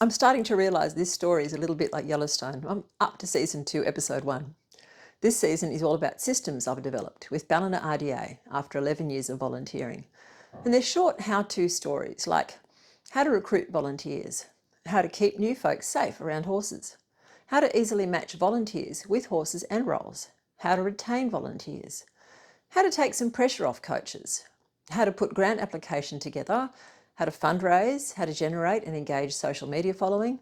I'm starting to realise this story is a little bit like Yellowstone. I'm up to season 2, episode 1. This season is all about systems I've developed with Ballina RDA after 11 years of volunteering. And they're short how-to stories like how to recruit volunteers, how to keep new folks safe around horses, how to easily match volunteers with horses and roles, how to retain volunteers, how to take some pressure off coaches, how to put grant application together, how to fundraise, how to generate and engage social media following.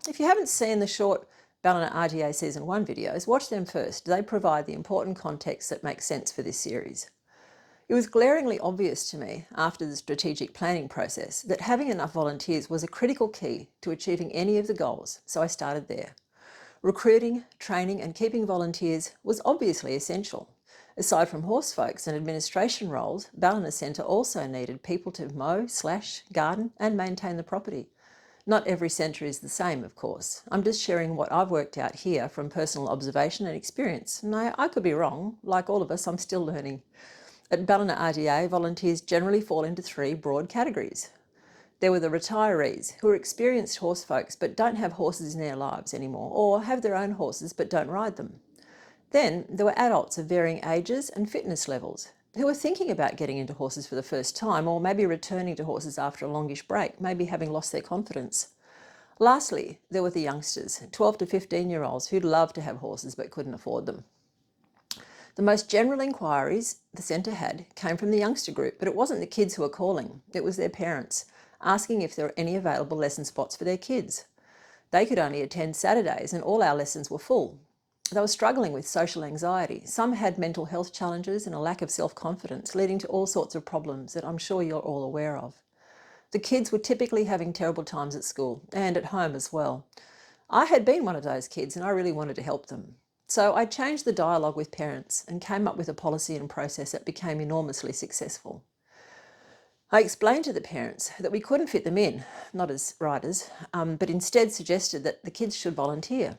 If you haven't seen the short Ballina RDA Season 1 videos, watch them first. They provide the important context that makes sense for this series. It was glaringly obvious to me after the strategic planning process that having enough volunteers was a critical key to achieving any of the goals, so I started there. Recruiting, training and keeping volunteers was obviously essential. Aside from horse folks and administration roles, Ballina Centre also needed people to mow, slash, garden and maintain the property. Not every centre is the same, of course. I'm just sharing what I've worked out here from personal observation and experience. And I could be wrong. Like all of us, I'm still learning. At Ballina RDA, volunteers generally fall into 3 broad categories. There were the retirees, who are experienced horse folks but don't have horses in their lives anymore, or have their own horses but don't ride them. Then there were adults of varying ages and fitness levels who were thinking about getting into horses for the first time, or maybe returning to horses after a longish break, maybe having lost their confidence. Lastly, there were the youngsters, 12 to 15-year-olds who'd love to have horses but couldn't afford them. The most general inquiries the centre had came from the youngster group, but it wasn't the kids who were calling, it was their parents, asking if there were any available lesson spots for their kids. They could only attend Saturdays and all our lessons were full. They were struggling with social anxiety. Some had mental health challenges and a lack of self-confidence, leading to all sorts of problems that I'm sure you're all aware of. The kids were typically having terrible times at school and at home as well. I had been one of those kids and I really wanted to help them. So I changed the dialogue with parents and came up with a policy and process that became enormously successful. I explained to the parents that we couldn't fit them in, not as riders, but instead suggested that the kids should volunteer.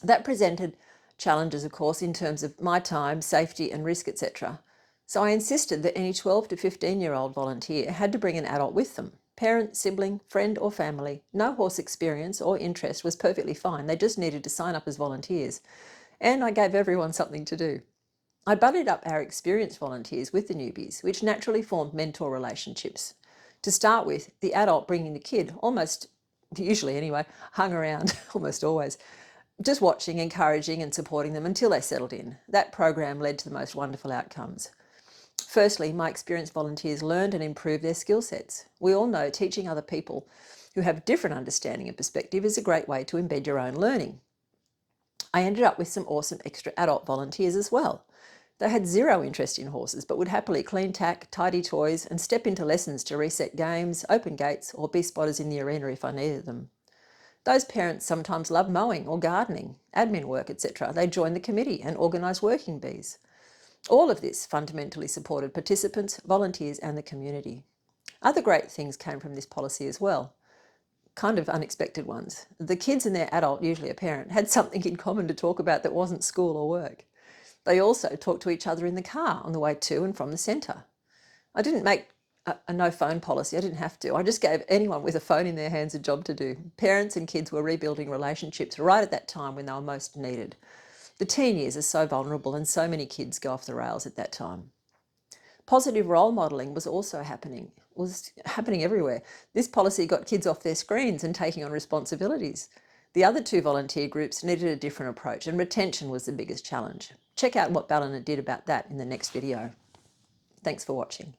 That presented challenges, of course, in terms of my time, safety and risk, etc. So I insisted that any 12 to 15-year-old volunteer had to bring an adult with them. Parent, sibling, friend or family. No horse experience or interest was perfectly fine. They just needed to sign up as volunteers. And I gave everyone something to do. I buddied up our experienced volunteers with the newbies, which naturally formed mentor relationships. To start with, the adult bringing the kid, usually anyway, hung around, almost always, just watching, encouraging and supporting them until they settled in. That program led to the most wonderful outcomes. Firstly, my experienced volunteers learned and improved their skill sets. We all know teaching other people who have different understanding and perspective is a great way to embed your own learning. I ended up with some awesome extra adult volunteers as well. They had zero interest in horses, but would happily clean tack, tidy toys and step into lessons to reset games, open gates or be spotters in the arena if I needed them. Those parents sometimes love mowing or gardening, admin work, etc. They joined the committee and organised working bees. All of this fundamentally supported participants, volunteers and the community. Other great things came from this policy as well, kind of unexpected ones. The kids and their adult, usually a parent, had something in common to talk about that wasn't school or work. They also talked to each other in the car on the way to and from the centre. I didn't make a no phone policy. I didn't have to. I just gave anyone with a phone in their hands a job to do. Parents and kids were rebuilding relationships right at that time when they were most needed. The teen years are so vulnerable and so many kids go off the rails at that time. Positive role modelling was also happening everywhere. This policy got kids off their screens and taking on responsibilities. The other 2 volunteer groups needed a different approach and retention was the biggest challenge. Check out what Ballina did about that in the next video. Thanks for watching.